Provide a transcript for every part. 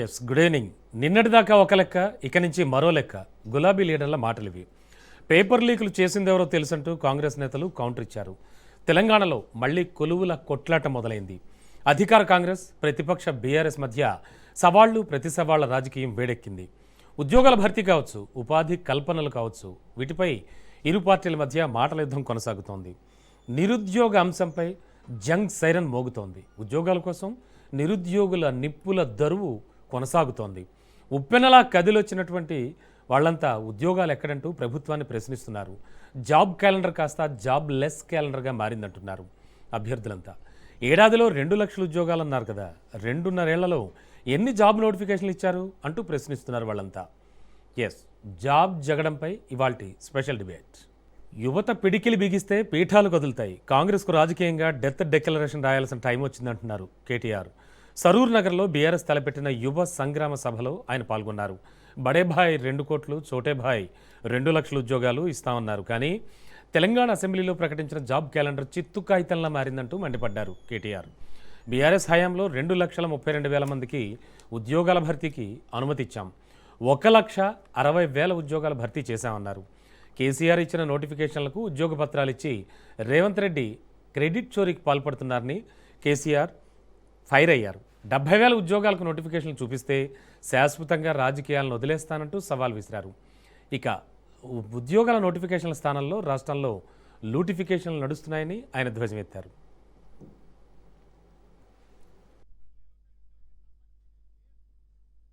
Yes, good evening. నిన్నటిదాకా ఒక లెక్క, ఇక నుంచి మరో లెక్క. గులాబీ లీడర్ల మాటలివి. పేపర్ లీకులు చేసిందెవరో తెలుసంటూ కాంగ్రెస్ నేతలు కౌంటర్ ఇచ్చారు. తెలంగాణలో మళ్లీ కొలువుల కొట్లాట మొదలైంది. అధికార కాంగ్రెస్, ప్రతిపక్ష బీఆర్ఎస్ మధ్య సవాళ్లు ప్రతి సవాళ్ల రాజకీయం వేడెక్కింది. ఉద్యోగాల భర్తీ కావచ్చు, ఉపాధి కల్పనలు కావచ్చు, వీటిపై ఇరు పార్టీల మధ్య మాటల యుద్ధం కొనసాగుతోంది. నిరుద్యోగ అంశంపై జంగ్ సైరన్ మోగుతోంది. ఉద్యోగాల కోసం నిరుద్యోగుల నిప్పుల దరువు కొనసాగుతోంది. ఉప్పెనలా కదిలొచ్చినటువంటి వాళ్ళంతా ఉద్యోగాలు ఎక్కడంటూ ప్రభుత్వాన్ని ప్రశ్నిస్తున్నారు. జాబ్ క్యాలెండర్ కాస్త జాబ్ లెస్ క్యాలెండర్గా మారిందంటున్నారు అభ్యర్థులంతా. ఏడాదిలో 2 లక్షల ఉద్యోగాలు అన్నారు కదా, 2.5 ఏళ్లలో ఎన్ని జాబ్ నోటిఫికేషన్లు ఇచ్చారు అంటూ ప్రశ్నిస్తున్నారు వాళ్ళంతా. ఎస్, జాబ్ జగడంపై ఇవాల్టి స్పెషల్ డిబేట్. యువత పిడికిలి బిగిస్తే పీఠాలు కదులుతాయి. కాంగ్రెస్కు రాజకీయంగా డెత్ డిక్లరేషన్ రాయాల్సిన టైం వచ్చిందంటున్నారు కేటీఆర్. సరూర్ నగర్లో బీఆర్ఎస్ తలపెట్టిన యువ సంగ్రామ సభలో ఆయన పాల్గొన్నారు. బడేభాయ్ 2 కోట్లు, చోటేభాయ్ 2 లక్షల ఉద్యోగాలు ఇస్తామన్నారు. కానీ తెలంగాణ అసెంబ్లీలో ప్రకటించిన జాబ్ క్యాలెండర్ చిత్తు కాగితంలా మారిందంటూ మండిపడ్డారు కేటీఆర్. బీఆర్ఎస్ హయాంలో 2,32,000 మందికి ఉద్యోగాల భర్తీకి అనుమతి ఇచ్చాం. 1,60,000 ఉద్యోగాల భర్తీ చేశామన్నారు. కేసీఆర్ ఇచ్చిన నోటిఫికేషన్లకు ఉద్యోగ పత్రాలు ఇచ్చి రేవంత్ రెడ్డి క్రెడిట్ చోరీకి పాల్పడుతున్నారని కేసీఆర్ ఫైర్ అయ్యారు. 70,000 ఉద్యోగాలకు నోటిఫికేషన్లు చూపిస్తే శాశ్వతంగా రాజకీయాలను వదిలేస్తానంటూ సవాల్ విసిరారు. ఇక ఉద్యోగాల నోటిఫికేషన్ల స్థానంలో రాష్ట్రంలో లూటిఫికేషన్లు నడుస్తున్నాయని ఆయన ధ్వజమెత్తారు.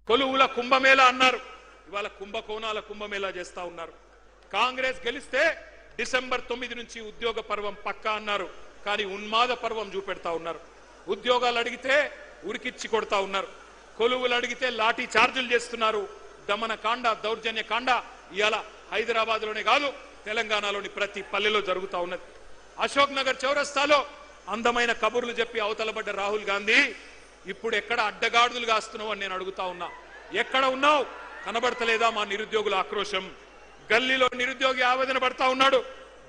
కొలువుల కుంభమేళా అన్నారు, ఇవాళ కుంభకోణాల కుంభమేళా చేస్తా ఉన్నారు. కాంగ్రెస్ గెలిస్తే డిసెంబర్ 9 నుంచి ఉద్యోగ పర్వం పక్కా అన్నారు. కానీ ఉన్మాద పర్వం చూపెడతా ఉన్నారు. ఉద్యోగాలు అడిగితే ఉరికిచ్చి కొడతా ఉన్నారు. కొలువులు అడిగితే లాఠీ చార్జీలు చేస్తున్నారు. దమన కాండ, దౌర్జన్య కాండ ఇవాళ హైదరాబాద్లోనే కాదు, తెలంగాణలోని ప్రతి పల్లెలో జరుగుతూ ఉన్నది. అశోక్ నగర్ చౌరస్తాలో అందమైన కబుర్లు చెప్పి అవతలబడ్డ రాహుల్ గాంధీ ఇప్పుడు ఎక్కడ అడ్డగాడులు కాస్తున్నావు అని నేను అడుగుతా ఉన్నా. ఎక్కడ ఉన్నావు? కనబడతలేదా మా నిరుద్యోగుల ఆక్రోశం? గల్లీలో నిరుద్యోగి ఆవేదన పడతా ఉన్నాడు.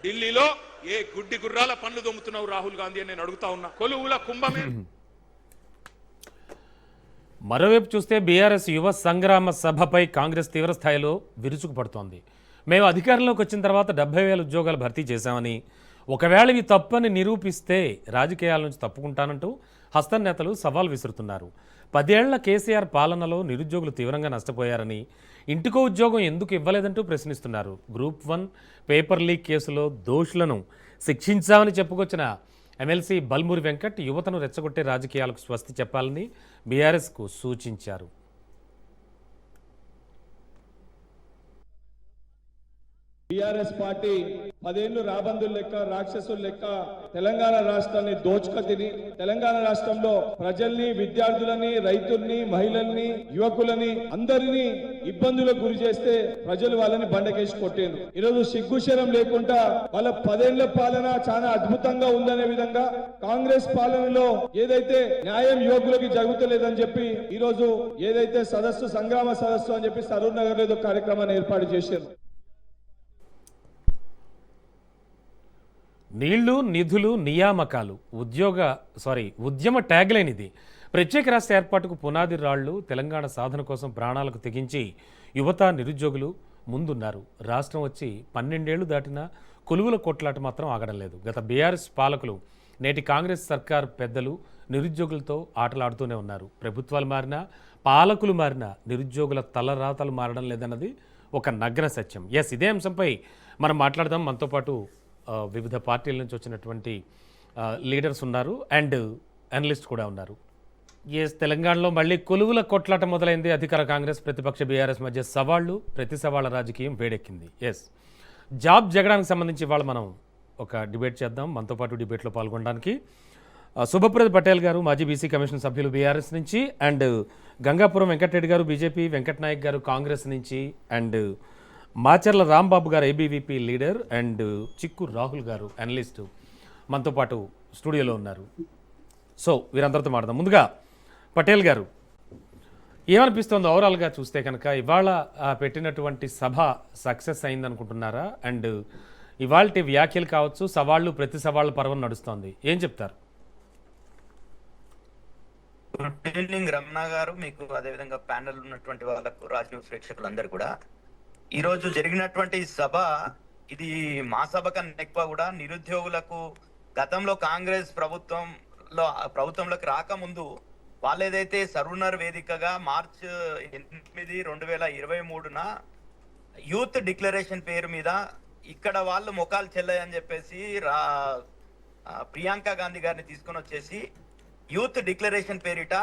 ఢిల్లీలో ఏ గుడ్డి గుర్రాల పనులు దొమ్ముతున్నావు రాహుల్ గాంధీ అని నేను అడుగుతా ఉన్నా. కొలువుల కుంభమే. మరోవైపు చూస్తే బీఆర్ఎస్ యువ సంగ్రామ సభపై కాంగ్రెస్ తీవ్ర స్థాయిలో విరుచుకుపడుతోంది. మేము అధికారంలోకి వచ్చిన తర్వాత 70,000 ఉద్యోగాలు భర్తీ చేశామని, ఒకవేళ ఇవి తప్పని నిరూపిస్తే రాజకీయాల నుంచి తప్పుకుంటానంటూ హస్తం నేతలు సవాల్ విసురుతున్నారు. 10 ఏళ్ల కేసీఆర్ పాలనలో నిరుద్యోగులు తీవ్రంగా నష్టపోయారని, ఇంటికో ఉద్యోగం ఎందుకు ఇవ్వలేదంటూ ప్రశ్నిస్తున్నారు. గ్రూప్ 1 పేపర్ లీక్ కేసులో దోషులను శిక్షించామని చెప్పుకొచ్చిన ఎమ్మెల్సీ బల్మూరి వెంకట్ యువతను రెచ్చగొట్టే రాజకీయాలకు స్వస్తి చెప్పాలని బీఆర్ఎస్కు సూచించారు. టీఆర్ఎస్ పార్టీ 10 ఏళ్లు రాబందుల లెక్క, రాక్షసుల లెక్క తెలంగాణ రాష్ట్రాన్ని దోచుక తిని, తెలంగాణ రాష్ట్రంలో ప్రజల్ని, విద్యార్థులని, రైతుల్ని, మహిళల్ని, యువకులని అందరినీ ఇబ్బందులకు గురి చేస్తే ప్రజలు వాళ్ళని బండకేసి కొట్టారు. ఈరోజు సిగ్గుశరం లేకుండా వాళ్ళ 10 ఏళ్ల పాలన చాలా అద్భుతంగా ఉందనే విధంగా కాంగ్రెస్ పాలనలో ఏదైతే న్యాయం యువకులకి జరుగుతలేదని చెప్పి ఈరోజు ఏదైతే సంగ్రామ సదస్సు అని చెప్పి సరూర్ నగర్ లో ఏదో కార్యక్రమాన్ని ఏర్పాటు చేశారు. నీళ్లు, నిధులు, నియామకాలు ఉద్యమ ట్యాగ్లైన్ ఇది. ప్రత్యేక రాష్ట్ర ఏర్పాటుకు పునాది రాళ్లు తెలంగాణ సాధన కోసం ప్రాణాలకు తెగించి యువత, నిరుద్యోగులు ముందున్నారు. రాష్ట్రం వచ్చి 12 ఏళ్లు దాటినా కొలువుల కొట్లాట మాత్రం ఆగడం లేదు. గత బీఆర్ఎస్ పాలకులు, నేటి కాంగ్రెస్ సర్కార్ పెద్దలు నిరుద్యోగులతో ఆటలాడుతూనే ఉన్నారు. ప్రభుత్వాలు మారినా, పాలకులు మారినా నిరుద్యోగుల తలరాతలు మారడం లేదన్నది ఒక నగ్న సత్యం. ఎస్, ఇదే అంశంపై మనం మాట్లాడదాం. మనతో పాటు వివిధ పార్టీల నుంచి వచ్చినటువంటి లీడర్స్ ఉన్నారు అండ్ అనలిస్ట్ కూడా ఉన్నారు. ఎస్, తెలంగాణలో మళ్ళీ కొలువుల కొట్లాట మొదలైంది. అధికార కాంగ్రెస్, ప్రతిపక్ష బీఆర్ఎస్ మధ్య సవాళ్లు ప్రతి సవాళ్ల రాజకీయం వేడెక్కింది. ఎస్, జాబ్ జగడానికి సంబంధించి ఇవాళ మనం ఒక డిబేట్ చేద్దాం. మనతో పాటు డిబేట్లో పాల్గొనడానికి శుభప్రద్ పటేల్ గారు, మాజీ బీసీ కమిషన్ సభ్యులు బీఆర్ఎస్ నుంచి, అండ్ గంగాపురం వెంకటరెడ్డి గారు బీజేపీ, వెంకట్ నాయక్ గారు కాంగ్రెస్ నుంచి, అండ్ మాచర్ల రాంబాబు గారు ఏబీవీపీ లీడర్, అండ్ చిక్కు రాహుల్ గారు అనలిస్టు మనతో పాటు స్టూడియోలో ఉన్నారు. సో వీరందరితో మాట్లాడదాం. ముందుగా పటేల్ గారు, ఏమనిపిస్తుంది ఓవరాల్గా చూస్తే కనుక ఇవాళ పెట్టినటువంటి సభ సక్సెస్ అయిందనుకుంటున్నారా? అండ్ ఇవాళ వ్యాఖ్యలు కావచ్చు, సవాళ్ళు ప్రతి సవాళ్ళ పర్వం నడుస్తోంది, ఏం చెప్తారు? గుడ్ ఈవినింగ్ రమణ గారు, మీకు అదేవిధంగా ప్యానెల్ ఉన్నటువంటి వాళ్ళకు, రాజ్ న్యూస్ ప్రేక్షకులందరూ కూడా. ఈ రోజు జరిగినటువంటి సభ ఇది మా సభ కన్నా ఎక్కువ కూడా నిరుద్యోగులకు గతంలో కాంగ్రెస్ ప్రభుత్వంలోకి రాకముందు వాళ్ళు ఏదైతే సర్వనర్ వేదికగా మార్చ్ 8, 2023 యూత్ డిక్లరేషన్ పేరు మీద ఇక్కడ వాళ్ళు ముఖాలు చెల్లాయని చెప్పేసి ప్రియాంక గాంధీ గారిని తీసుకొని వచ్చేసి యూత్ డిక్లరేషన్ పేరిట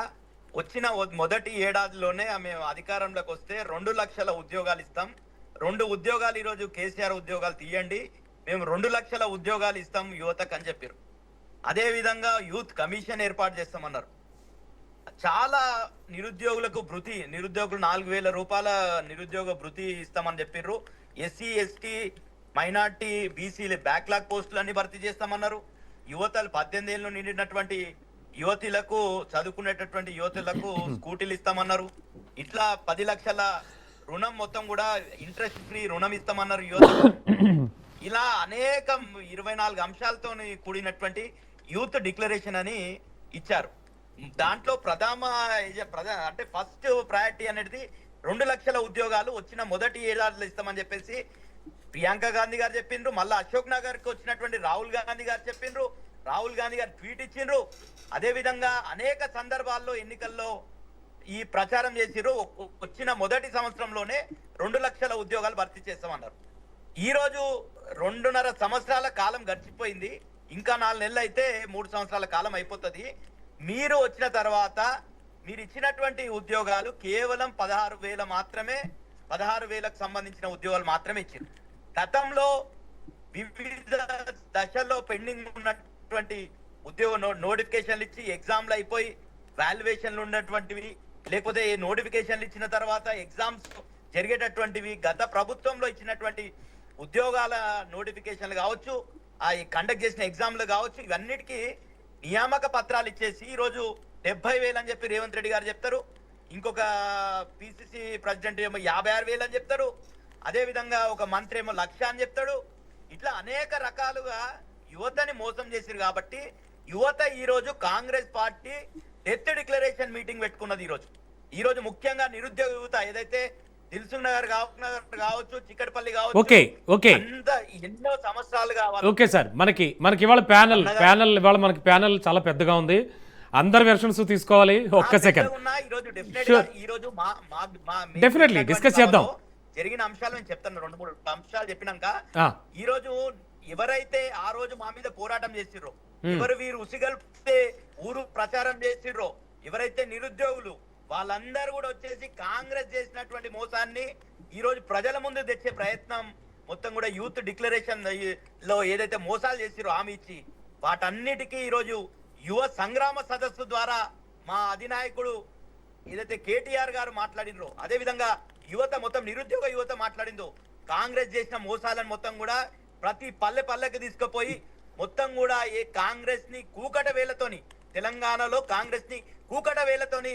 వచ్చిన మొదటి ఏడాదిలోనే మేము అధికారంలోకి వస్తే 2 లక్షల ఉద్యోగాలు ఇస్తాం, 2 ఉద్యోగాలు ఈరోజు కేసీఆర్ ఉద్యోగాలు తీయండి, మేము 2 లక్షల ఉద్యోగాలు ఇస్తాం యువతకు అని చెప్పారు. అదే విధంగా యూత్ కమిషన్ ఏర్పాటు చేస్తామన్నారు. చాలా నిరుద్యోగులకు నిరుద్యోగులు 4,000 రూపాయల నిరుద్యోగ భృతి ఇస్తామని చెప్పారు. ఎస్సీ, ఎస్టీ, మైనార్టీ, బీసీలు బ్యాక్లాగ్ పోస్టులన్నీ భర్తీ చేస్తామన్నారు. యువతలు 18 ఏళ్ళు నిండినటువంటి యువతులకు, చదువుకునేటటువంటి యువతులకు స్కూటీలు ఇస్తామన్నారు. ఇట్లా 10 లక్షల రుణం మొత్తం కూడా ఇంట్రెస్ట్ ఫ్రీ రుణం ఇస్తామన్నారు యువతకు. ఇలా అనేక 24 అంశాలతో కూడినటువంటి యూత్ డిక్లరేషన్ అని ఇచ్చారు. దాంట్లో అంటే ఫస్ట్ ప్రయారిటీ అనేది 2 లక్షల ఉద్యోగాలు వచ్చిన మొదటి ఏడాదిలో ఇస్తామని చెప్పేసి ప్రియాంక గాంధీ గారు చెప్పిండ్రు. మళ్ళీ అశోక్ నగర్ కి వచ్చినటువంటి రాహుల్ గాంధీ గారు చెప్పిండ్రు. రాహుల్ గాంధీ గారు ట్వీట్ ఇచ్చిండ్రు. అదే విధంగా అనేక సందర్భాల్లో ఎన్నికల్లో ఈ ప్రచారం చేసిర్రు. వచ్చిన మొదటి సంవత్సరంలోనే 2 లక్షల ఉద్యోగాలు భర్తీ చేస్తామన్నారు. ఈ రోజు 2.5 సంవత్సరాల కాలం గడిచిపోయింది. ఇంకా 4 నెలలు అయితే 3 సంవత్సరాల కాలం అయిపోతుంది. మీరు వచ్చిన తర్వాత మీరు ఇచ్చినటువంటి ఉద్యోగాలు కేవలం 16,000 మాత్రమే, 16,000కు సంబంధించిన ఉద్యోగాలు మాత్రమే ఇచ్చారు. గతంలో వివిధ దశల్లో పెండింగ్ ఉన్నటువంటి ఉద్యోగ నోటిఫికేషన్లు ఇచ్చి ఎగ్జామ్లు అయిపోయి వాల్యుయేషన్లు ఉన్నటువంటివి, లేకపోతే నోటిఫికేషన్లు ఇచ్చిన తర్వాత ఎగ్జామ్స్ జరిగేటటువంటివి, గత ప్రభుత్వంలో ఇచ్చినటువంటి ఉద్యోగాల నోటిఫికేషన్లు కావచ్చు, ఆ కండక్ట్ చేసిన ఎగ్జామ్లు కావచ్చు, ఇవన్నిటికీ నియామక పత్రాలు ఇచ్చేసి ఈరోజు 70,000 అని చెప్పి రేవంత్ రెడ్డి గారు చెప్తారు. ఇంకొక పిసిసి ప్రెసిడెంట్ ఏమో 56,000 అని చెప్తారు. అదే విధంగా ఒక మంత్రి ఏమో 1,00,000 అని చెప్తాడు. ఇట్లా అనేక రకాలుగా యువతని మోసం చేసిరు. కాబట్టి యువత ఈ రోజు Congress party death declaration meeting పెట్టుకున్నది. ఈ రోజు ముఖ్యంగా నిరుద్యోగ యువత ఏదైతే దిల్సుఖ్ నగర్ కావచ్చు, చిక్కడపల్లి కావచ్చు, ఓకే ఎన్నో సంవత్సరాలుగా ఓకే సార్, మనకి ఇవాళ ప్యానెల్ ఇవాళ మనకి ప్యానెల్ చాలా పెద్దగా ఉంది. అందరి వెర్షన్స్ తీసుకోవాలి. ఒక్క సెకండ్, డెఫినెట్లీ డిస్కస్ చేద్దాం. జరిగిన అంశాలు నేను చెప్తాను. 2-3 అంశాలు చెప్పినాక ఈ రోజు ఎవరైతే ఆ రోజు మా మీద పోరాటం చేసిర్రో, ఎవరు వీరు ఉసిగల్పితే ఊరు ప్రచారం చేసిర్రో, ఎవరైతే నిరుద్యోగులు వాళ్ళందరూ కూడా వచ్చేసి కాంగ్రెస్ చేసినటువంటి మోసాన్ని ఈ రోజు ప్రజల ముందు తెచ్చే ప్రయత్నం మొత్తం కూడా యూత్ డిక్లరేషన్ లో ఏదైతే మోసాలు చేసిరో హామీ ఇచ్చి వాటన్నిటికీ ఈ రోజు యువ సంగ్రామ సదస్సు ద్వారా మా అధినాయకుడు ఏదైతే కేటీఆర్ గారు మాట్లాడినరో, అదే విధంగా యువత మొత్తం నిరుద్యోగ యువత మాట్లాడిందో, కాంగ్రెస్ చేసిన మోసాలను మొత్తం కూడా ప్రతి పల్లెకి తీసుకుపోయి మొత్తం కూడా ఏ కాంగ్రెస్ ని కూకట వేలతోని, తెలంగాణలో కాంగ్రెస్ ని కూకట వేలతోని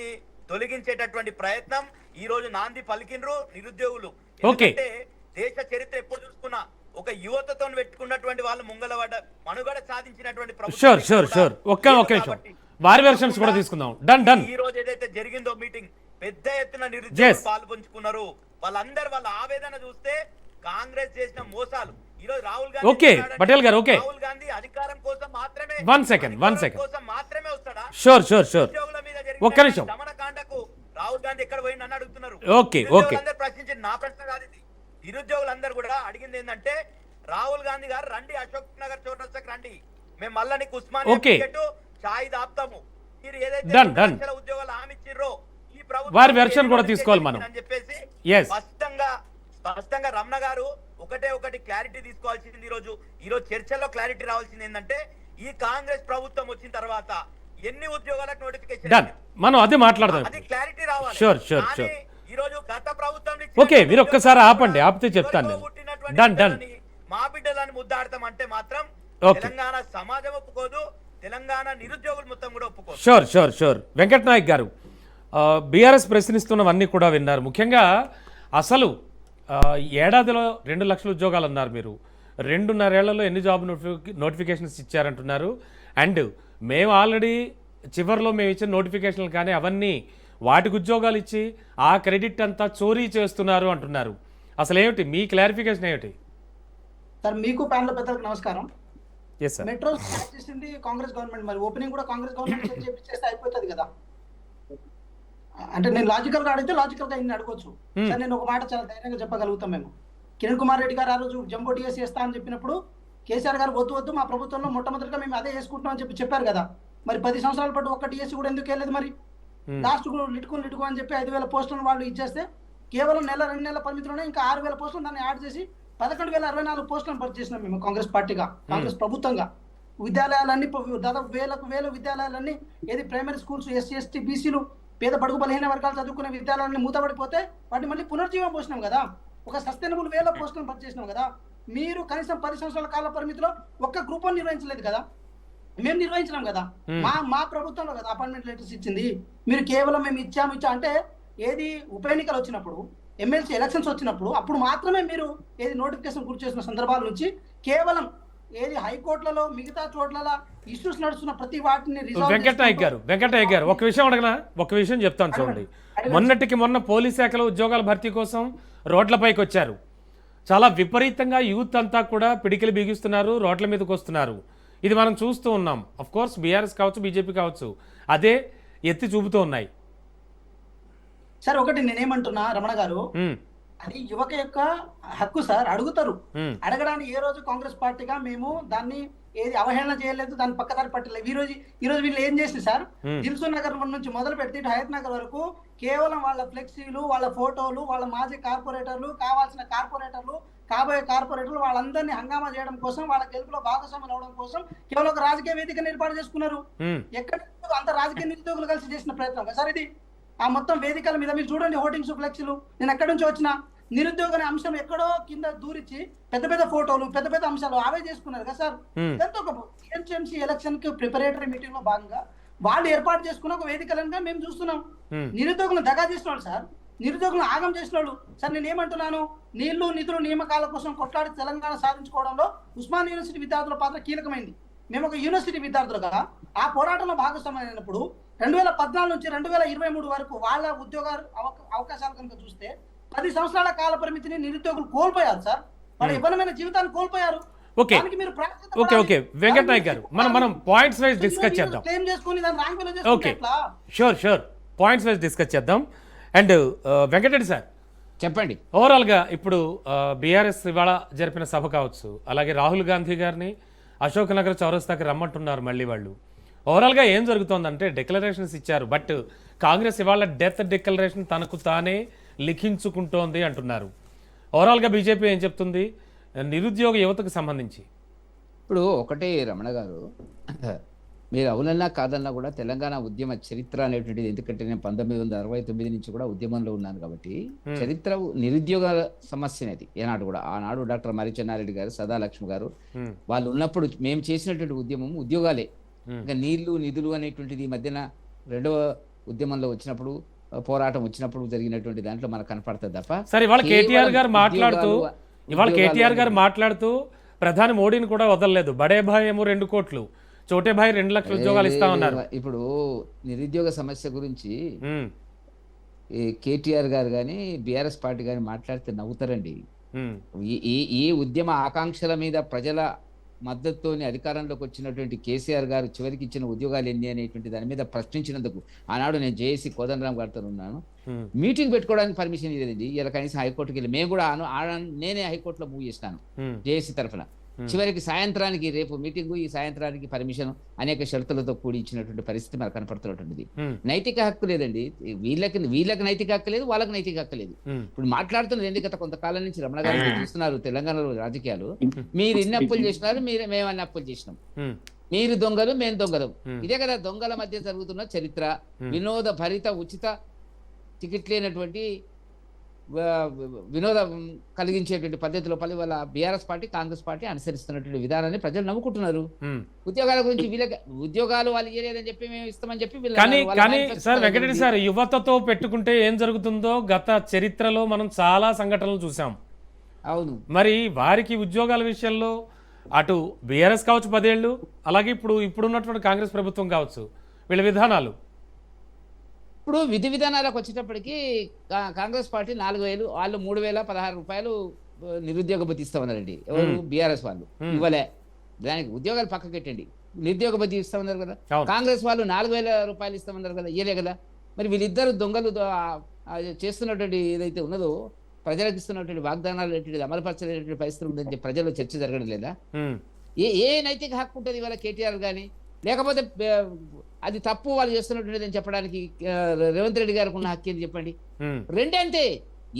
తొలగించేటటువంటి ప్రయత్నం ఈ రోజు నాంది పలికినరు నిరుద్యోగులు. ఎందుకంటే దేశ చరిత్ర ఎప్పుడు చూసుకున్నా ఒక యువతతో పెట్టుకున్నటువంటి వాళ్ళు ముంగలవాడ మనుగడ సాధించినటువంటి వారి వెర్షన్స్ కూడా తీసుకుందాం. డన్. ఈ రోజు ఏదైతే జరిగిందో మీటింగ్, పెద్ద ఎత్తున నిరుద్యోగులు పాల్పంచుకున్నారు. వాళ్ళ ఆవేదన చూస్తే కాంగ్రెస్ చేసిన మోసాలు ఈ రోజు రాహుల్ గాంధీ పటేల్ గారు రాహుల్ గాంధీ అధికారం కోసం మాత్రమే కోసం మాత్రమే వస్తాడా? షూర్ ఉద్యోగుల మీద ఒక్క నిమిషం. దమనకాండకు రాహుల్ గాంధీ ఎక్కడ పోయి నన్ను అడుగుతున్నారు. ఓకే ప్రశ్నించి నా ప్రశ్న కాదు ఇది. నిరుద్యోగులందరూ కూడా అడిగింది ఏంటంటే రాహుల్ గాంధీ గారు రండి, అశోక్ నగర్ చౌరస్తాకి రండి, మేము మళ్ళా నీకు ఉస్మానియా ఛాయ్ దాపుతాము, మీరు ఏదైతే ఉద్యోగాలు హామీ ఇచ్చిర్రో ఈ ప్రభుత్వం వారి వెర్షన్ కూడా తీసుకోవాలి మనం అని చెప్పేసి స్పష్టంగా రమణ గారు ఒకటి క్లారిటీ తీసుకోవాల్సింది. ఈ రోజు చర్చల్లో క్లారిటీ రావాల్సింది ఏంటంటే ఈ కాంగ్రెస్ ప్రభుత్వం వచ్చిన తర్వాత ఎన్ని ఉద్యోగాలకు నోటిఫికేషన్ మనం అదే మాట్లాడదాం, అది క్లారిటీ రావాలి. షూర్ ఈ రోజు గత ప్రభుత్వం ఓకే, మీరు ఒక్కసారి ఆపితే చెప్తాను నేను. డన్ మా బిడ్డలని ముద్దాడతాం అంటే మాత్రం తెలంగాణ సమాజం ఒప్పుకోదు, తెలంగాణ నిరుద్యోగులు మొత్తం కూడా ఒప్పుకోదు. షూర్ వెంకట్ నాయక్ గారు, బీఆర్ఎస్ ప్రశ్నిస్తున్నవన్నీ కూడా విన్నారు. ముఖ్యంగా అసలు ఏడాదిలో 2 లక్షల ఉద్యోగాలు అన్నారు మీరు. 2.5 ఏళ్లలో ఎన్ని జాబ్ నోటిఫికేషన్స్ ఇచ్చారంటున్నారు. అండ్ మేము ఆల్రెడీ చివరిలో మేము ఇచ్చిన నోటిఫికేషన్లు కానీ అవన్నీ వాటికి ఉద్యోగాలు ఇచ్చి ఆ క్రెడిట్ అంతా చోరీ చేస్తున్నారు అంటున్నారు. అసలు ఏమిటి మీ క్లారిఫికేషన్ ఏమిటి? సార్ మీకు ప్యానల్ పెద్దలకు నమస్కారం. Yes sir. మెట్రో స్టార్ట్ చేసింది కాంగ్రెస్ గవర్నమెంట్, మరి ఓపెనింగ్ కూడా కాంగ్రెస్ గవర్నమెంట్ చేస్తే అయిపోతుంది కదా. అంటే నేను లాజికల్ గా అడిగితే లాజికల్ గా ఇన్ని అడగొచ్చు సార్. నేను ఒక మాట చాలా ధైర్యంగా చెప్పగలుగుతాం. మేము కిరణ్ కుమార్ రెడ్డి గారు ఆ రోజు జంబో టీఎస్ చేస్తా అని చెప్పినప్పుడు కేసీఆర్ గారు వద్దు మా ప్రభుత్వంలో మొట్టమొదటిగా మేము అదే చేసుకుంటున్నాం అని చెప్పారు కదా. మరి 10 సంవత్సరాల పాటు ఒక్క టీఎస్సీ కూడా ఎందుకు వెళ్ళలేదు? మరి లాస్ట్ లిటుకు అని చెప్పి 5,000 పోస్టులను వాళ్ళు ఇచ్చేస్తే కేవలం 1-2 నెలల పరిమితిలోనే ఇంకా 6,000 పోస్టులు దాన్ని యాడ్ చేసి 11,064 పోస్టులను భర్తీ చేసినాం మేము కాంగ్రెస్ పార్టీగా, కాంగ్రెస్ ప్రభుత్వంగా. విద్యాలయాలన్నీ దాదాపు వేల విద్యాలయాలన్నీ ఏది ప్రైమరీ స్కూల్స్ ఎస్సీ ఎస్టీ బీసీలు పేద బడుగు బలహీన వర్గాలు చదువుకునే విద్యాలయాలన్నీ మూతపడిపోతే వాటిని మళ్ళీ పునర్జీవం పోసినాం కదా. ఒక సస్టైనబుల్ వేల పోస్టులను భర్తీ చేసినాం కదా. మీరు కనీసం 10 సంవత్సరాల కాల పరిమితిలో ఒక్క గ్రూప్ 1 నిర్వహించలేదు కదా. మేము నిర్వహించినాం కదా. మా ప్రభుత్వంలో కదా అపాయింట్మెంట్ లెటర్స్ ఇచ్చింది. మీరు కేవలం మేము ఇచ్చాము అంటే ఏది ఉప ఎన్నికలు వచ్చినప్పుడు, ఎమ్మెల్సీ ఎలక్షన్స్ వచ్చినప్పుడు అప్పుడు మాత్రమే మీరు ఏది నోటిఫికేషన్ గురి చేసిన సందర్భాల నుంచి కేవలం ఏది హైకోర్టులలో మిగతా చోట్ల ఇష్యూస్ నడుస్తున్న ప్రతి వాటిని వెంకటయ్య గారు ఒక విషయం అడగనా? ఒక విషయం చెప్తాను చూడండి. మొన్నటికి మొన్న పోలీస్ శాఖలో ఉద్యోగాల భర్తీ కోసం రోడ్లపైకి వచ్చారు. చాలా విపరీతంగా యూత్ అంతా కూడా పిడికిలు బిగిస్తున్నారు, రోడ్ల మీదకి వస్తున్నారు. ఇది మనం చూస్తూ ఉన్నాం. అఫ్ కోర్స్ బీఆర్ఎస్ కావచ్చు, బీజేపీ కావచ్చు, అదే ఎత్తి చూపుతూ ఉన్నాయి. సార్ ఒకటి నేనేమంటున్నా రమణ గారు, అది యువక యొక్క హక్కు సార్. అడుగుతారు, అడగడానికి ఏ రోజు కాంగ్రెస్ పార్టీగా మేము దాన్ని ఏది అవహేళన చేయలేదు, దాన్ని పక్కదారి పట్టలేదు. ఈ రోజు వీళ్ళు ఏం చేసి సార్, దిల్సుఖ్ నగర్ నుంచి మొదలు పెడితే హయత్ నగర్ వరకు కేవలం వాళ్ళ ఫ్లెక్సీలు, వాళ్ళ ఫోటోలు, వాళ్ళ మాజీ కార్పొరేటర్లు, కావాల్సిన కార్పొరేటర్లు, కాబోయే కార్పొరేటర్లు వాళ్ళందరినీ హంగామా చేయడం కోసం, వాళ్ళ గెలుపులో భాగస్వాములు అవడం కోసం కేవలం ఒక రాజకీయ వేదికను ఏర్పాటు చేసుకున్నారు. ఎక్కడ అంత రాజకీయ నిరుద్యోగులు కలిసి చేసిన ప్రయత్నం సార్ ఇది. ఆ మొత్తం వేదికల మీద మీరు చూడండి, హోర్డింగ్స్, ఫ్లెక్సీలు. నేను ఎక్కడి నుంచి వచ్చిన నిరుద్యోగ అనే అంశం ఎక్కడో కింద దూరించి పెద్ద ఫోటోలు, పెద్ద అంశాలు అవే చేసుకున్నారు కదా సార్. ఇదంతా ఒక టీఎంసీ ఎలక్షన్ కి ప్రిపరేటరీ మీటింగ్ లో భాగంగా వాళ్ళు ఏర్పాటు చేసుకున్న ఒక వేదికలుగా మేము చూస్తున్నాం. నిరుద్యోగులను దగా చేసిన వాళ్ళు సార్, నిరుద్యోగులను ఆగం చేసిన వాళ్ళు సార్. నేను ఏమంటున్నాను, నీళ్లు నిధులు నియామకాల కోసం కొట్లాడి తెలంగాణ సాధించుకోవడంలో ఉస్మాన్ యూనివర్సిటీ విద్యార్థుల పాత్ర కీలకమైంది. మేము ఒక యూనివర్సిటీ విద్యార్థులుగా ఆ పోరాటంలో భాగస్వామైనప్పుడు 2014 నుంచి 2023 వరకు వాళ్ళ ఉద్యోగ అవకాశాలు కనుక చూస్తే 10 సంవత్సరాల కాల పరిమితిని నిరుద్యోగులు కోల్పోయారు సార్. వాళ్ళ ఇబ్బందిమైన జీవితాన్ని కోల్పోయారు. ఓకే వెంకటనాయక్ గారు, మనం పాయింట్స్ వైజ్ డిస్కస్ చేద్దాం. క్లెయిమ్ చేసుకొని దాన్ని ర్యాంక్ లో okay, sure points wise discuss చేద్దాం. అండ్ వెంకటరెడ్డి సార్ చెప్పండి. ఓవరాల్గా ఇప్పుడు బీఆర్ఎస్ ఇవాళ జరిపిన సభ కావచ్చు, అలాగే రాహుల్ గాంధీ గారిని అశోక్ నగర్ చౌరస్తాకి రమ్మంటున్నారు మళ్ళీ వాళ్ళు. ఓవరాల్గా ఏం జరుగుతోందంటే డిక్లరేషన్స్ ఇచ్చారు, బట్ కాంగ్రెస్ ఇవాళ డెత్ డిక్లరేషన్ తనకు తానే లిఖించుకుంటోంది అంటున్నారు. ఓవరాల్గా బీజేపీ ఏం చెప్తుంది నిరుద్యోగ యువతకు సంబంధించి? ఇప్పుడు ఒకటే రమణ గారు, మీరు అవునన్నా కాదన్నా కూడా తెలంగాణ ఉద్యమ చరిత్ర అనేటువంటిది, ఎందుకంటే నేను 1969 నుంచి కూడా ఉద్యమంలో ఉన్నాను కాబట్టి చరిత్ర నిరుద్యోగ సమస్య అనేది ఏనాడు కూడా, ఆనాడు డాక్టర్ మర్రిచెన్నారెడ్డి గారు, సదాలక్ష్మి గారు వాళ్ళు ఉన్నప్పుడు మేము చేసినటువంటి ఉద్యమం ఉద్యోగాలే. ఇంకా నీళ్లు నిధులు అనేటువంటిది ఈ మధ్యన రెండవ ఉద్యమంలో వచ్చినప్పుడు, పోరాటం వచ్చినప్పుడు జరిగినటువంటి దాంట్లో మనకు కనపడుతుంది తప్ప. సరే, ఇవాళ కేటీఆర్ గారు మాట్లాడుతూ ప్రధాని మోడీని కూడా వదలలేదు. బడే భాయ్ ఏమో 2 కోట్లు, చోటే భాయ్ 2 లక్షల ఉద్యోగాలు ఇస్తా ఉన్నారు. ఇప్పుడు నిరుద్యోగ సమస్య గురించి కేటీఆర్ గారు కానీ బీఆర్ఎస్ పార్టీ కానీ మాట్లాడితే నవ్వుతారండి. ఈ ఉద్యమ ఆకాంక్షల మీద ప్రజల మద్దతుతోని అధికారంలోకి వచ్చినటువంటి కేసీఆర్ గారు చివరికి ఇచ్చిన ఉద్యోగాలు ఎన్ని అనేటువంటి దాని మీద ప్రశ్నించినందుకు ఆనాడు నేను జేఏసీ కోదండరాం గారితో ఉన్నాను. మీటింగ్ పెట్టుకోవడానికి పర్మిషన్ ఇవ్వలేదండి. ఇలా కనీసం హైకోర్టుకి వెళ్ళి మేము కూడా నేనే హైకోర్టులో మూవ్ చేసినాను జేఏసీ తరఫున. చివరికి సాయంత్రానికి, రేపు మీటింగ్, ఈ సాయంత్రానికి పర్మిషన్ అనేక షరతులతో కూడి ఇచ్చినటువంటి పరిస్థితి మనకు కనపడుతున్నటువంటిది. నైతిక హక్కు లేదండి. వీళ్ళకి నైతిక హక్కు లేదు, వాళ్ళకి నైతిక హక్కు లేదు. ఇప్పుడు మాట్లాడుతున్నది ఏంటి, గత కొంతకాలం నుంచి రమణ గారు చూస్తున్నారు తెలంగాణలో రాజకీయాలు. మీరు ఇన్ని అప్పులు చేసినారు, మేము అన్ని అప్పులు చేసినాం, మీరు దొంగలు మేము దొంగలం. ఇదే కదా దొంగల మధ్య జరుగుతున్న చరిత్ర. వినోద భరిత ఉచిత టికెట్ లేనటువంటి వినోదం కలిగించేటువంటి పద్ధతిలో వాళ్ళ బీఆర్ఎస్ పార్టీ, కాంగ్రెస్ పార్టీ అనుసరిస్తున్నటువంటి విధానాన్ని ప్రజలు నమ్ముకుంటున్నారు. ఉద్యోగాల గురించి ఉద్యోగాలు వాళ్ళు ఇవ్వలేదని చెప్పి మేము ఇస్తామని చెప్పి. కానీ సార్ వెంకటరెడ్డి సార్, యువతతో పెట్టుకుంటే ఏం జరుగుతుందో గత చరిత్రలో మనం చాలా సంఘటనలు చూసాం. అవును, మరి వారికి ఉద్యోగాల విషయంలో అటు బీఆర్ఎస్ కావచ్చు 10 ఏళ్ళు, అలాగే ఇప్పుడున్నటువంటి కాంగ్రెస్ ప్రభుత్వం కావచ్చు వీళ్ళ విధానాలు? ఇప్పుడు విధి విధానాలకు వచ్చేటప్పటికి కాంగ్రెస్ పార్టీ 4,000, వాళ్ళు 3,016 రూపాయలు నిరుద్యోగ భృతి ఇస్తామన్నారండి. ఎవరు? బీఆర్ఎస్ వాళ్ళు ఇవ్వలే. దానికి ఉద్యోగాలు పక్కకు పెట్టండి, నిరుద్యోగ భృతి ఇస్తామన్నారు కదా. అవును. కాంగ్రెస్ వాళ్ళు 4,000 రూపాయలు ఇస్తామన్నారు కదా, ఇయ్యలే కదా. మరి వీళ్ళిద్దరు దొంగలు చేస్తున్నటువంటి ఏదైతే ఉన్నదో ప్రజలకు ఇస్తున్నటువంటి వాగ్దానాలు అమలుపరచలేనటువంటి పరిస్థితులు ఉందని ప్రజల్లో చర్చ జరగడం లేదా? ఏ నైతిక హక్కు ఉంటుంది ఇవాళ కేటీఆర్ కానీ? లేకపోతే అది తప్పు వాళ్ళు చేస్తున్నటువంటిది అని చెప్పడానికి రేవంత్ రెడ్డి గారికి ఉన్న హక్కు ఏంటి చెప్పండి? రెండంతే.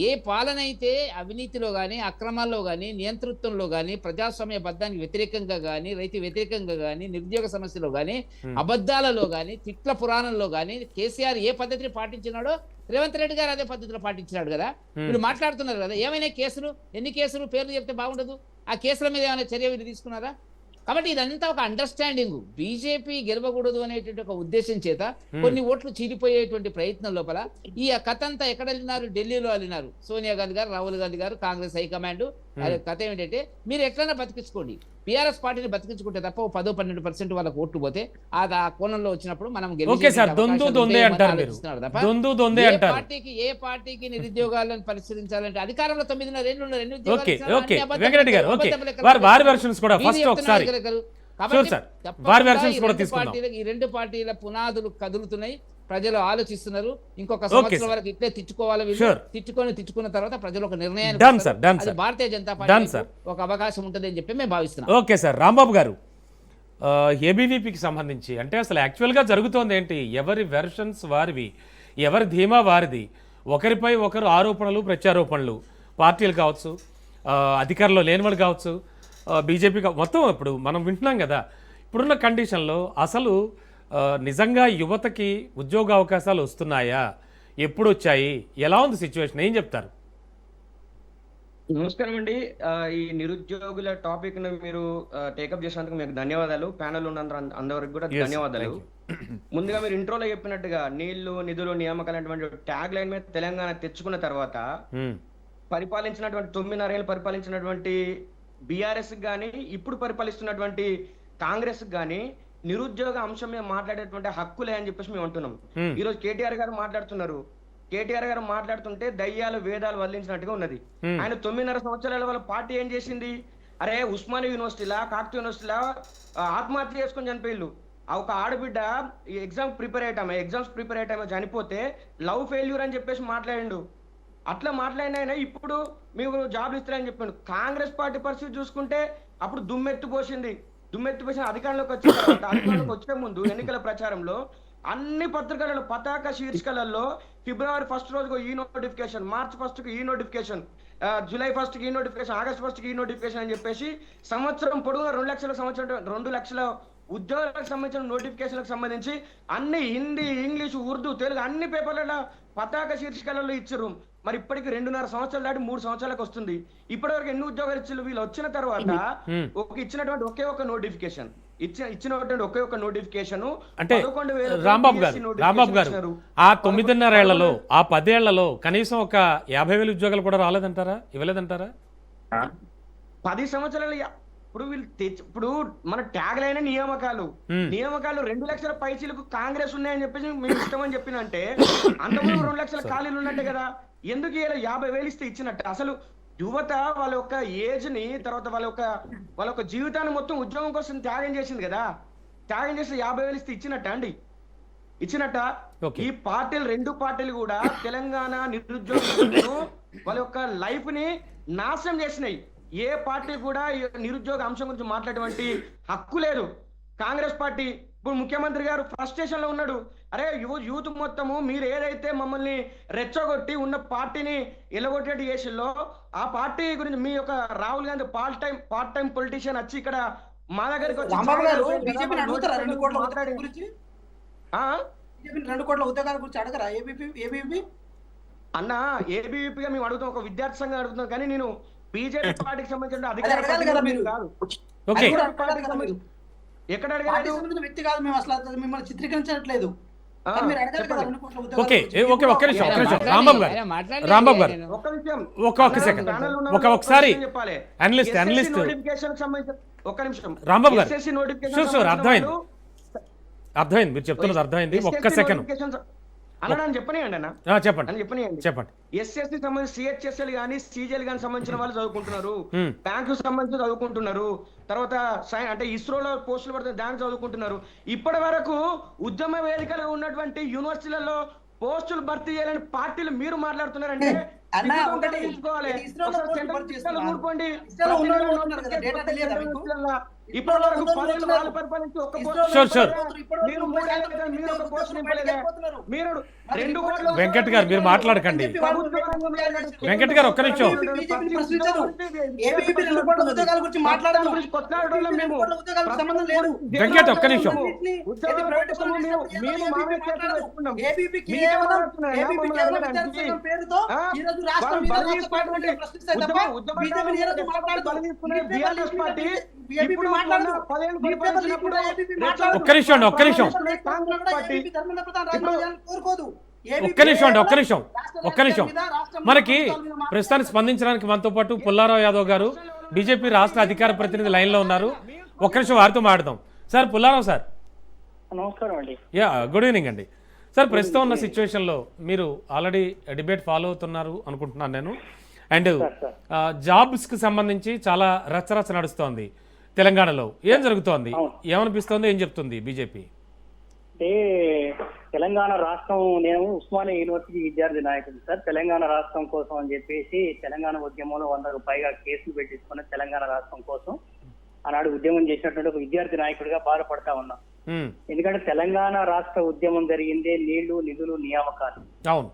ఏ పాలన అయితే అవినీతిలో కానీ, అక్రమాల్లో కానీ, నియంతృత్వంలో కానీ, ప్రజాస్వామ్య బద్ధానికి వ్యతిరేకంగా కానీ, రైతు వ్యతిరేకంగా కానీ, నిరుద్యోగ సమస్యలో కానీ, అబద్ధాలలో కానీ, తిట్ల పురాణంలో కానీ కేసీఆర్ ఏ పద్ధతిని పాటించినాడో రేవంత్ రెడ్డి గారు అదే పద్ధతిలో పాటించినాడు కదా. వీళ్ళు మాట్లాడుతున్నారు కదా, ఏమైనా కేసులు, ఎన్ని కేసులు పేర్లు చెప్తే బాగుండదు. ఆ కేసుల మీద ఏమైనా చర్య వీళ్ళు తీసుకున్నారా? కాబట్టి ఇదంతా ఒక అండర్స్టాండింగ్. బీజేపీ గెలవకూడదు అనేటువంటి ఒక ఉద్దేశం చేత కొన్ని ఓట్లు చీలిపోయేటువంటి ప్రయత్నం లోపల ఈ కథ అంతా ఎక్కడ వెళ్ళినారు? ఢిల్లీలో వెళ్ళినారు. సోనియా గాంధీ గారు, రాహుల్ గాంధీ గారు, కాంగ్రెస్ హైకమాండ్. కథ ఏంటంటే మీరు ఎట్లైనా బతికించుకోండి, బీఆర్ఎస్ పార్టీని బతికించుకుంటే తప్ప 10-12% వాళ్ళకి ఓట్లు పోతే ఆ కోణంలో వచ్చినప్పుడు మనం ఏ పార్టీకి నిరుద్యోగాలను పరిశీలించాలంటే అధికారంలో 9.5 ఏళ్ళు ఈ రెండు పార్టీల పునాదులు కదులుతున్నాయి. ప్రజలు ఆలోచిస్తున్నారు. ఇంకొక సంవత్సరం వరకు ఇట్లే తిట్టుకోవాలి. తిట్టుకున్న తర్వాత ప్రజలు ఒక నిర్ణయాన్ని భారతీయ జనతా పార్టీ ఒక అవకాశం ఉంటుంది అని చెప్పి మేము భావిస్తున్నాం. Okay sir. రాంబాబు గారు, ఏబీవీపీకి సంబంధించి అంటే అసలు యాక్చువల్గా జరుగుతోంది ఏంటి? ఎవరి వెర్షన్స్ వారివి, ఎవరి ధీమా వారిది. ఒకరిపై ఒకరు ఆరోపణలు ప్రత్యారోపణలు, పార్టీలు కావచ్చు, అధికారంలో లేని వాళ్ళు కావచ్చు, బీజేపీ మొత్తం ఇప్పుడు మనం వింటున్నాం కదా. ఇప్పుడున్న కండిషన్లో అసలు నిజంగా యువతకి ఉద్యోగ అవకాశాలు వస్తున్నాయా? ఎప్పుడు వచ్చాయి? ఎలా ఉంది సిచ్యువేషన్? ఏం చెప్తారు? నమస్కారం అండి. ఈ నిరుద్యోగుల టాపిక్ ను మీరు టేకప్ చేసినందుకు మీకు ధన్యవాదాలు. ప్యానల్ ఉన్న అందరికి కూడా ధన్యవాదాలు. ముందుగా మీరు ఇంట్రోలో చెప్పినట్టుగా నీళ్లు, నిధులు, నియామకాలు అనేటువంటి ట్యాగ్ లైన్ మీద తెలంగాణ తెచ్చుకున్న తర్వాత పరిపాలించినటువంటి 9.5 ఏళ్ళు పరిపాలించినటువంటి బీఆర్ఎస్ గానీ, ఇప్పుడు పరిపాలిస్తున్నటువంటి కాంగ్రెస్ గానీ నిరుద్యోగ అంశం మీద మాట్లాడేటువంటి హక్కులే అని చెప్పేసి మేము అంటున్నాం. ఈ రోజు కేటీఆర్ గారు మాట్లాడుతున్నారు. కేటీఆర్ గారు మాట్లాడుతుంటే దయ్యాలు వేదాలు వల్లించినట్టుగా ఉన్నది. ఆయన 9.5 సంవత్సరాల వాళ్ళ పార్టీ ఏం చేసింది? అరే ఉస్మానియా యూనివర్సిటీలా, కాకతీయ యూనివర్సిటీలా ఆత్మహత్య చేసుకొని చనిపోయిళ్ళు. ఒక ఆడబిడ్డ ఎగ్జామ్స్ ప్రిపేర్ అయ్యామే చనిపోతే లవ్ ఫెయిల్యూర్ అని చెప్పేసి మాట్లాడిండు. అట్లా మాట్లాడిన ఇప్పుడు మీరు జాబ్లు ఇస్తారని చెప్పిండు. కాంగ్రెస్ పార్టీ పరిస్థితి చూసుకుంటే అప్పుడు దుమ్మెత్తిపోసిన అధికారంలోకి వచ్చే ముందు ఎన్నికల ప్రచారంలో అన్ని పత్రికలలో పతాక శీర్షికలలో ఫిబ్రవరి 1 రోజుకు ఈ నోటిఫికేషన్, మార్చ్ 1కు ఈ నోటిఫికేషన్, జూలై 1కి ఈ నోటిఫికేషన్, ఆగస్ట్ 1కి ఈ నోటిఫికేషన్ అని చెప్పేసి సంవత్సరం పొడవుగా 2 లక్షల ఉద్యోగాలకు సంబంధించిన నోటిఫికేషన్లకు సంబంధించి అన్ని హిందీ, ఇంగ్లీషు, ఉర్దూ, తెలుగు అన్ని పేపర్లలో పతాక శీర్షికలలో ఇచ్చారు. మరి ఇప్పటికి 2.5 సంవత్సరాలు దాటి 3 సంవత్సరాలకు వస్తుంది. ఇప్పటివరకు ఎన్ని ఉద్యోగాలు ఇచ్చారు? వీళ్ళు వచ్చిన తర్వాత ఇచ్చినటువంటి ఒకే ఒక నోటిఫికేషన్ ఒకే ఒక నోటిఫికేషన్ అంటే రాంబాబు గారు ఆ 9.5 ఏళ్లలో, ఆ 10 ఏళ్లలో కనీసం ఒక 50,000 ఉద్యోగాలు కూడా రాలేదంటారా? ఇవ్వలేదంటారా? 10 సంవత్సరాలు ఇప్పుడు వీళ్ళు ఇప్పుడు మన ట్యాగ్ లైన్ నియామకాలు 2 లక్షల పైచీలకు కాంగ్రెస్ ఉన్నాయని చెప్పేసి మేము ఇస్తామని చెప్పినంటే అంతకుముందు 2 లక్షల ఖాళీలు ఉన్నట్టే కదా. ఎందుకు 50,000 ఇస్తే ఇచ్చినట్టు? అసలు యువత వాళ్ళ యొక్క ఏజ్ ని, తర్వాత వాళ్ళ యొక్క జీవితాన్ని మొత్తం ఉద్యోగం కోసం త్యాగం చేసింది కదా. త్యాగం చేస్తే 50,000 ఇస్తే ఇచ్చినట్ట అండి? ఇచ్చినట్ట? ఈ పార్టీలు, 2 పార్టీలు కూడా తెలంగాణ నిరుద్యోగులను వాళ్ళ యొక్క లైఫ్ ని నాశనం చేసినాయి. ఏ పార్టీ కూడా నిరుద్యోగ అంశం గురించి మాట్లాడేటువంటి హక్కు లేదు. కాంగ్రెస్ పార్టీ ఇప్పుడు ముఖ్యమంత్రి గారు ఫ్రస్ట్రేషన్ లో ఉన్నాడు. అరే యూత్ మొత్తము మీరు ఏదైతే మమ్మల్ని రెచ్చగొట్టి ఉన్న పార్టీని ఎలగొట్టేటి చేసిల్లో ఆ పార్టీ గురించి మీ యొక్క Rahul Gandhi part time politician వచ్చి ఇక్కడ మా దగ్గరికి వచ్చి 2 కోట్ల ఉద్యోగాల గురించి అడగరా ఏబీవీపీ అన్న? ఏబీవీపీగా మేము అడుగుతాం, ఒక విద్యార్థి సంఘం అడుగుతాం. కానీ నేను బీజేపీ పార్టీకి సంబంధించిన అధికార కాదు. ఎక్కడ అడిగారు? వ్యక్తి కాదు, మేము అసలు మిమ్మల్ని చిత్రీకరించట్లేదు. ఒకసారి అర్థమైంది. అర్థమైంది, మీరు చెప్తున్నది అర్థమైంది. ఒక్క సెకండ్ అన్న చెప్పనియండి అన్న, చెప్పండి అని చెప్పనియండి. చెప్పండి. ఎస్ఎస్సి సంబంధించి సిహెచ్ఎస్ఎల్ గానీ సీజీఎల్ గానీ సంబంధించిన వాళ్ళు చదువుకుంటున్నారు, బ్యాంకు సంబంధించి చదువుకుంటున్నారు, తర్వాత అంటే ఇస్రోలో పోస్టులు పడుతున్న దానికి చదువుకుంటున్నారు. ఇప్పటి వరకు ఉద్యమ వేదికలు ఉన్నటువంటి యూనివర్సిటీలలో పోస్టులు భర్తీ చేయాలని పార్టీలు మీరు మాట్లాడుతున్నారంటే వెంకట్ గారు మీరు మాట్లాడకండి. వెంకట్ గారు ఒక్క నిమిషం. వెంకట్ ఒక్క నిమిషం. ఒక్క నిమిషం. మనకి ప్రస్తుతానికి స్పందించడానికి మనతో పాటు పుల్లారావు యాదవ్ గారు బీజేపీ రాష్ట్ర అధికార ప్రతినిధి లైన్ లో ఉన్నారు. ఒక్క నిమిషం వారితో మాట్లాడదాం. సార్ పుల్లారావు సార్, నమస్కారం అండి. గుడ్ ఈవినింగ్ అండి. సార్, ప్రస్తుతం ఉన్న సిచ్యువేషన్లో మీరు ఆల్రెడీ డిబేట్ ఫాలో అవుతున్నారు అనుకుంటున్నాను నేను. అండ్ జాబ్స్కి సంబంధించి చాలా రచ్చరచ్చ నడుస్తోంది తెలంగాణలో. ఏం జరుగుతోంది, ఏమనిపిస్తోంది, ఏం చెప్తుంది బీజేపీ? అంటే తెలంగాణ రాష్ట్రం, నేను ఉస్మానియా యూనివర్సిటీ విద్యార్థి నాయకుడు సార్. తెలంగాణ రాష్ట్రం కోసం అని చెప్పేసి తెలంగాణ ఉద్యమంలో 100కు పైగా కేసులు పెట్టించుకున్న తెలంగాణ రాష్ట్రం కోసం ఆనాడు ఉద్యమం చేసినటువంటి ఒక విద్యార్థి నాయకుడిగా బాధపడతా ఉన్నా. ఎందుకంటే తెలంగాణ రాష్ట్ర ఉద్యమం జరిగిందే నీళ్లు, నిధులు, నియామకాలు. అవును.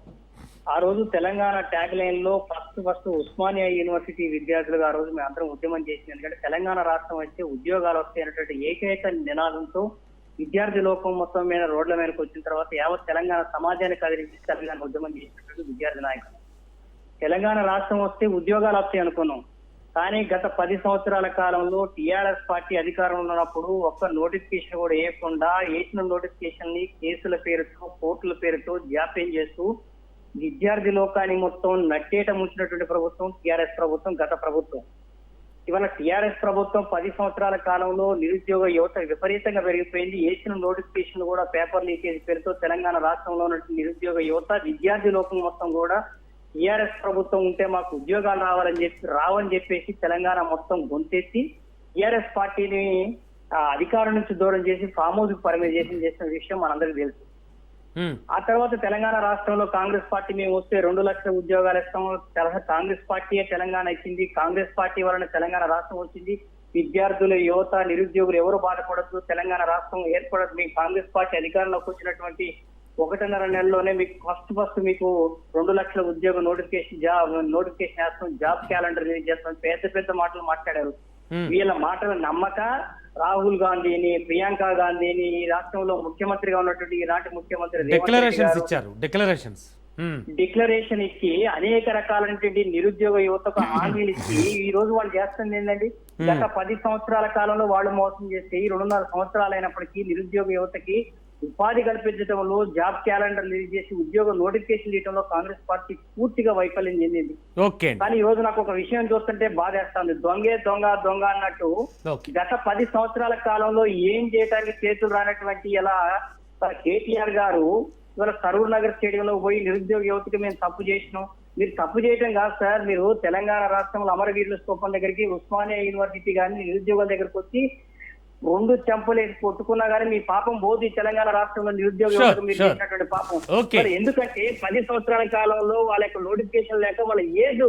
ఆ రోజు తెలంగాణ ట్యాగ్ లైన్ లో ఫస్ట్ ఉస్మానియా యూనివర్సిటీ విద్యార్థులుగా ఆ రోజు మేము అందరం ఉద్యమం చేసింది. ఎందుకంటే తెలంగాణ రాష్ట్రం వస్తే ఉద్యోగాలు వస్తాయనేటువంటి ఏకైక నినాదంతో విద్యార్థి లోకం మొత్తం మీద రోడ్ల మీదకి వచ్చిన తర్వాత యావత్ తెలంగాణ సమాజాన్ని కదిలించి తెలంగాణ ఉద్యమం చేసినటువంటి విద్యార్థి నాయకులు. తెలంగాణ రాష్ట్రం వస్తే ఉద్యోగాలు వస్తాయి అనుకున్నాం. కానీ గత 10 సంవత్సరాల కాలంలో టీఆర్ఎస్ పార్టీ అధికారంలో ఉన్నప్పుడు ఒక్క నోటిఫికేషన్ కూడా వేయకుండా వేసిన నోటిఫికేషన్ ని కేసుల పేరుతో, కోర్టుల పేరుతో జాప్యం చేస్తూ విద్యార్థి లోకాన్ని మొత్తం నట్టేట ముంచినటువంటి ప్రభుత్వం టీఆర్ఎస్ ప్రభుత్వం, గత ప్రభుత్వం. ఇవాళ టీఆర్ఎస్ ప్రభుత్వం 10 సంవత్సరాల కాలంలో నిరుద్యోగ యువత విపరీతంగా పెరిగిపోయింది. వేసిన నోటిఫికేషన్ కూడా పేపర్ లీకేజ్ పేరుతో తెలంగాణ రాష్ట్రంలో ఉన్న నిరుద్యోగ యువత, విద్యార్థి లోకం మొత్తం కూడా టీఆర్ఎస్ ప్రభుత్వం ఉంటే మాకు ఉద్యోగాలు రావని చెప్పేసి తెలంగాణ మొత్తం గొంతెత్తి టీఆర్ఎస్ పార్టీని అధికారం నుంచి దూరం చేసి ఫామ్ హౌస్ పర్మిషన్ చేసిన విషయం మనందరికీ తెలుసు. ఆ తర్వాత తెలంగాణ రాష్ట్రంలో కాంగ్రెస్ పార్టీ మేము వస్తే 2 లక్షల ఉద్యోగాలు ఇస్తాం. కాంగ్రెస్ పార్టీయే తెలంగాణ ఇచ్చింది. కాంగ్రెస్ పార్టీ వలన తెలంగాణ రాష్ట్రం వచ్చింది. విద్యార్థులు, యువత, నిరుద్యోగులు ఎవరు బాధపడద్దు, తెలంగాణ రాష్ట్రం ఏర్పడదు. మీ కాంగ్రెస్ పార్టీ అధికారంలోకి వచ్చినటువంటి 1.5 నెలలోనే మీకు ఫస్ట్ మీకు 2 లక్షల ఉద్యోగ నోటిఫికేషన్ వేస్తాం, జాబ్ క్యాలెండర్ రిలీజ్ చేస్తాం, పెద్ద మాటలు మాట్లాడారు. వీళ్ళ మాటలు నమ్మక రాహుల్ గాంధీని, ప్రియాంక గాంధీని, ఈ రాష్ట్రంలో ముఖ్యమంత్రిగా ఉన్నటువంటి ఈనాటి ముఖ్యమంత్రి డిక్లరేషన్ ఇచ్చి అనేక రకాలైనటువంటి నిరుద్యోగ యువతకు హామీలు ఇచ్చి ఈ రోజు వాళ్ళు చేస్తుంది ఏంటండి? గత 10 సంవత్సరాల కాలంలో వాళ్ళు మోసం చేసి 2.5 సంవత్సరాలు అయినప్పటికీ నిరుద్యోగ యువతకి ఉపాధి కల్పించడంలో, జాబ్ క్యాలెండర్ రిలీజ్ చేసి ఉద్యోగ నోటిఫికేషన్ ఇవ్వడంలో కాంగ్రెస్ పార్టీ పూర్తిగా వైఫల్యం చెందింది. కానీ ఈ రోజు నాకు ఒక విషయం చూస్తుంటే బాధేస్తుంది. దొంగ అన్నట్టు గత 10 సంవత్సరాల కాలంలో ఏం చేయడానికి చేతులు రానటువంటి ఇలా కేటీఆర్ గారు ఇవాళ సరూర్ నగర్ స్టేడియంలో పోయి నిరుద్యోగ యువతకి మేము తప్పు చేసినాం. మీరు తప్పు చేయడం కాదు సార్, మీరు తెలంగాణ రాష్ట్రంలో అమరవీరుల స్తూపం దగ్గరికి, ఉస్మానియా యూనివర్సిటీ కానీ నిరుద్యోగుల దగ్గరకు వచ్చి 2 చెంపలేసి కొట్టుకున్నా కానీ మీ పాపం పోదు. తెలంగాణ రాష్ట్రంలో నిరుద్యోగ యువతకు మీరు చేసినటువంటి పాపం. ఎందుకంటే 10 సంవత్సరాల కాలంలో వాళ్ళ యొక్క నోటిఫికేషన్ లేక వాళ్ళ ఏజ్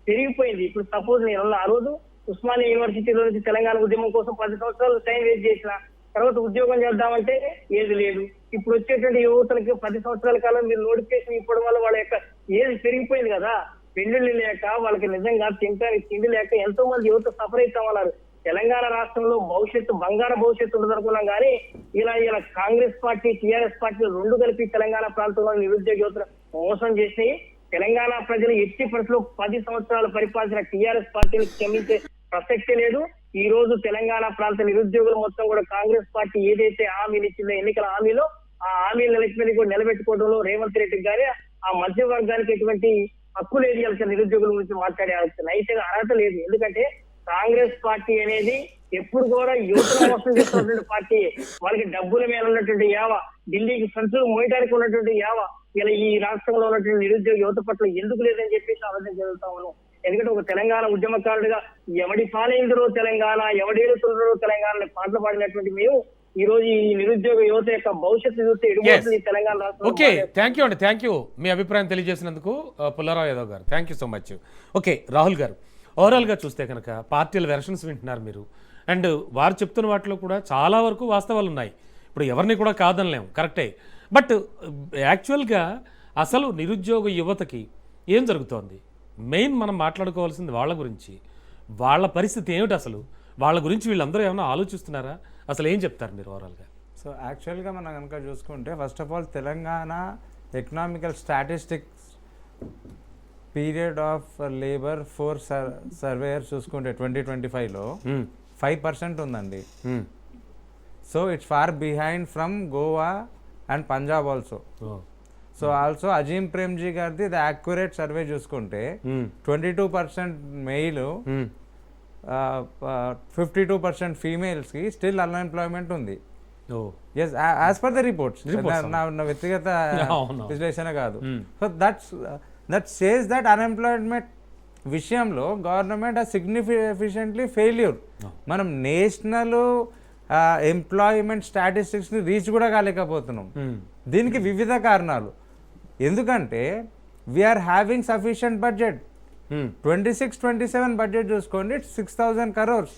పెరిగిపోయింది. ఇప్పుడు సపోజ్ నేను ఆ రోజు ఉస్మానియా యూనివర్సిటీలో నుంచి తెలంగాణ ఉద్యమం కోసం 10 సంవత్సరాలు టైం వేస్ట్ చేసిన తర్వాత ఉద్యోగం చేద్దామంటే ఏది లేదు. ఇప్పుడు వచ్చేటువంటి యువతలకి 10 సంవత్సరాల కాలం మీరు నోటిఫికేషన్ ఇవ్వడం వల్ల వాళ్ళ యొక్క ఏజ్ పెరిగిపోయింది కదా. పెళ్లిళ్ళు లేక వాళ్ళకి నిజంగా తింటానికి తిండి లేక ఎంతో మంది యువత సఫర్ అవుతామన్నారు. తెలంగాణ రాష్ట్రంలో బంగారు భవిష్యత్తు ఉండదనుకున్నాం కానీ ఇలా కాంగ్రెస్ పార్టీ, టీఆర్ఎస్ పార్టీ 2 కలిపి తెలంగాణ ప్రాంతంలో నిరుద్యోగ యువతను మోసం చేసి తెలంగాణ ప్రజలు ఎట్టి పరిస్థితుల్లో 10 సంవత్సరాలు పరిపాలించిన టీఆర్ఎస్ పార్టీని క్షమించే ప్రసక్తి లేదు. ఈ రోజు తెలంగాణ ప్రాంత నిరుద్యోగులు మొత్తం కూడా కాంగ్రెస్ పార్టీ ఏదైతే హామీలు ఇచ్చిందో ఎన్నికల హామీలో, ఆ హామీలు నిలబెట్టుకోవడంలో రేవంత్ రెడ్డికి కానీ ఆ మధ్యవర్గానికి ఎటువంటి హక్కు లేదు. నిరుద్యోగుల గురించి మాట్లాడే నైతిక అర్హత లేదు. ఎందుకంటే కాంగ్రెస్ పార్టీ అనేది ఎప్పుడు కూడా యువతను మోసం చేస్తున్నటువంటి పార్టీ, వాళ్ళకి డబ్బుల మీద ఉన్నటువంటి యావ, ఢిల్లీకి సంచులు మోయడానికి ఉన్నటువంటి యావ ఇలా ఈ రాష్ట్రంలో ఉన్నటువంటి నిరుద్యోగ యువత పట్ల ఎందుకు లేదని చెప్పేసి ఆలోచన జరుగుతా ఉన్నాం. ఎందుకంటే ఒక తెలంగాణ ఉద్యమకారుడిగా ఎవడి పాలైందరో తెలంగాణ, ఎవడేలుతుందో తెలంగాణ పాటలు పాడినటువంటి మేము ఈ రోజు ఈ నిరుద్యోగ యువత యొక్క భవిష్యత్తు చూస్తే ఎడుగుతుంది తెలంగాణ రాష్ట్రం. ఓకే, థ్యాంక్ యూ అండి, థ్యాంక్ యూ మీ అభిప్రాయం తెలియజేసినందుకు పుల్లారావు యాదవ్ గారు. Thank you so much. Okay Rahul గారు, ఓవరాల్గా చూస్తే కనుక పార్టీల వెర్షన్స్ వింటున్నారు మీరు, అండ్ వారు చెప్తున్న వాటిలో కూడా చాలా వరకు వాస్తవాలు ఉన్నాయి. ఇప్పుడు ఎవరిని కూడా కాదనలేము, కరెక్టే. బట్ యాక్చువల్గా అసలు నిరుద్యోగ యువతకి ఏం జరుగుతోంది? మెయిన్ మనం మాట్లాడుకోవాల్సింది వాళ్ళ గురించి. వాళ్ళ పరిస్థితి ఏమిటి అసలు? వాళ్ళ గురించి వీళ్ళందరూ ఏమైనా ఆలోచిస్తున్నారా? అసలు ఏం చెప్తారు మీరు ఓవరాల్గా? సో యాక్చువల్గా మనం కనుక చూసుకుంటే first of all Telangana economical statistics period of labour force surveyor చూసుకుంటే 2025లో 5% ఉందండి. So it's far behind from Goa and Punjab also. So also Azim Premji గారిది ద యాక్యురేట్ సర్వే చూసుకుంటే 22% మెయిల్ 52% ఫీమేల్స్కి స్టిల్ అన్ఎంప్లాయ్మెంట్ ఉంది. Yes, as per the reports, నా వ్యక్తిగత విశ్లేషణ కాదు. So that says that unemployment విషయంలో గవర్నమెంట్ ఆ సిగ్నిఫికెంట్లీ ఫెయిల్యూర్. మనం నేషనల్ ఎంప్లాయ్మెంట్ స్టాటిస్టిక్స్ని రీచ్ కూడా కాలేకపోతున్నాం. దీనికి వివిధ కారణాలు. ఎందుకంటే we're having sufficient budget. 26-27 budget చూసుకోండి, 6,000 crores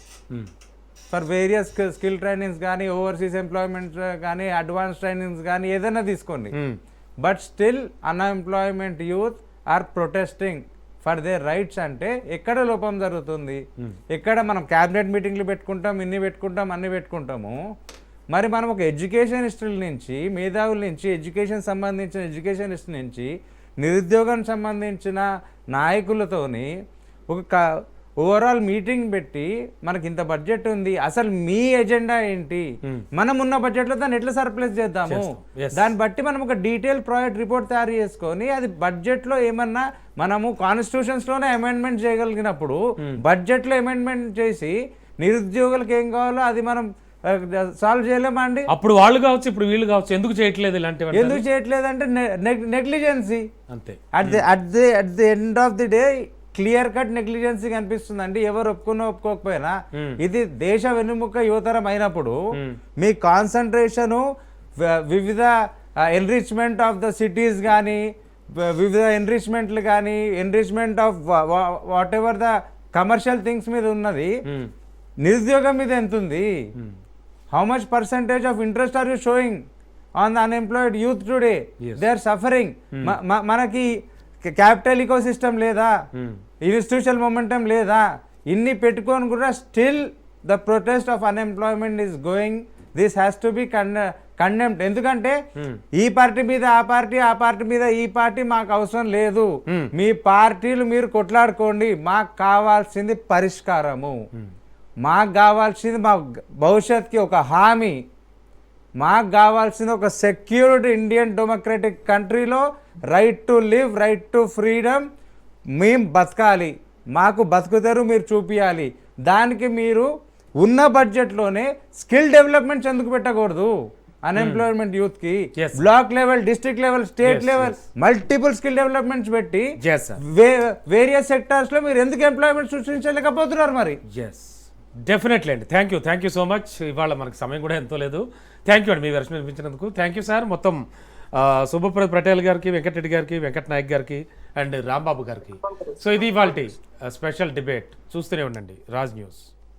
for various skill trainings కానీ, ఓవర్సీస్ ఎంప్లాయ్మెంట్ కానీ, అడ్వాన్స్ ట్రైనింగ్స్ కానీ ఏదైనా తీసుకోండి. But still unemployment youth are protesting for their rights. అంటే ఎక్కడ లోపం జరుగుతుంది? ఎక్కడ మనం క్యాబినెట్ మీటింగ్లు పెట్టుకుంటాం, అన్ని పెట్టుకుంటాము. మరి మనం ఒక ఎడ్యుకేషనిస్టుల నుంచి, మేధావుల నుంచి, ఎడ్యుకేషన్ సంబంధించిన ఎడ్యుకేషనిస్ట్ నుంచి, నిరుద్యోగం సంబంధించిన నాయకులతోని ఒక ఓవరాల్ మీటింగ్ పెట్టి మనకి ఇంత బడ్జెట్ ఉంది, అసలు మీ ఎజెండా ఏంటి, మనం ఉన్న బడ్జెట్లో దాన్ని ఎట్లా సర్ప్లస్ చేద్దాము, దాన్ని బట్టి మనం ఒక డీటెయిల్ ప్రాజెక్ట్ రిపోర్ట్ తయారు చేసుకొని అది బడ్జెట్లో ఏమన్నా మనము కాన్స్టిట్యూషన్స్లోనే అమెండ్మెంట్ చేయగలిగినప్పుడు బడ్జెట్లో అమెండ్మెంట్ చేసి నిరుద్యోగులకు ఏం కావాలో అది మనం సాల్వ్ చేయలేమా అండి? అప్పుడు వాళ్ళు కావచ్చు, ఇప్పుడు వీళ్ళు కావచ్చు, ఎందుకు చేయట్లేదు ఇలాంటివి? ఎందుకు చేయట్లేదు అంటే నెగ్లిజెన్సీ అంతే. At the end of the day clear cut negligency కనిపిస్తుంది అండి. ఎవరు ఒప్పుకోకపోయినా ఇది దేశ వెన్నుముక్క యువతరం అయినప్పుడు మీ కాన్సన్ట్రేషను వివిధ ఎన్రిచ్మెంట్ ఆఫ్ ద సిటీస్ కానీ, వివిధ ఎన్రిచ్మెంట్లు కానీ, enrichment of whatever the commercial things మీద ఉన్నది. నిరుద్యోగం మీద ఎంత ఉంది? How much percentage of interest are you showing on the unemployed youth today? They are suffering. మనకి క్యాపిటల్ ఇకో సిస్టమ్ లేదా, ఇన్స్టిట్యూషనల్ మొమెంటం లేదా, ఇన్ని పెట్టుకొని కూడా still the protest of unemployment is going. This has to be condemned. ఎందుకంటే ఈ party మీద ఆ పార్టీ, ఆ పార్టీ మీద ఈ పార్టీ మాకు అవసరం లేదు. మీ పార్టీలు మీరు కొట్లాడుకోండి, మాకు కావాల్సింది పరిష్కారము, మాకు కావాల్సింది మా భవిష్యత్తుకి ఒక హామీ, మాకు కావాల్సింది ఒక సెక్యూర్డ్ ఇండియన్ డెమోక్రటిక్ కంట్రీలో right to live, right to freedom. మేము బతకాలి, మాకు బతుకుతారు మీరు చూపించాలి. దానికి మీరు ఉన్న బడ్జెట్లోనే స్కిల్ డెవలప్మెంట్స్ ఎందుకు పెట్టకూడదు? అన్ఎంప్లాయ్మెంట్ యూత్ కి block level, district level, state level multiple skill developments పెట్టి వేరియస్ సెక్టార్స్ లో మీరు ఎందుకు ఎంప్లాయ్మెంట్ సృష్టించలేకపోతున్నారు? మరి డెఫినెట్లీ అండి. Thank you so much. ఇవాళ మనకు సమయం కూడా ఎంతో లేదు. థ్యాంక్ యూ అండి మీ వెర్షన్ వినిపించినందుకు. Thank you sir. మొత్తం శుభప్రద్ పటేల్ గారికి, వెంకటరెడ్డి గారికి, వెంకట నాయక్ గారికి అండ్ రాంబాబు గారికి. సో ఇది ఇవాల్టి స్పెషల్ డిబేట్. చూస్తూనే ఉండండి రాజ్ న్యూస్.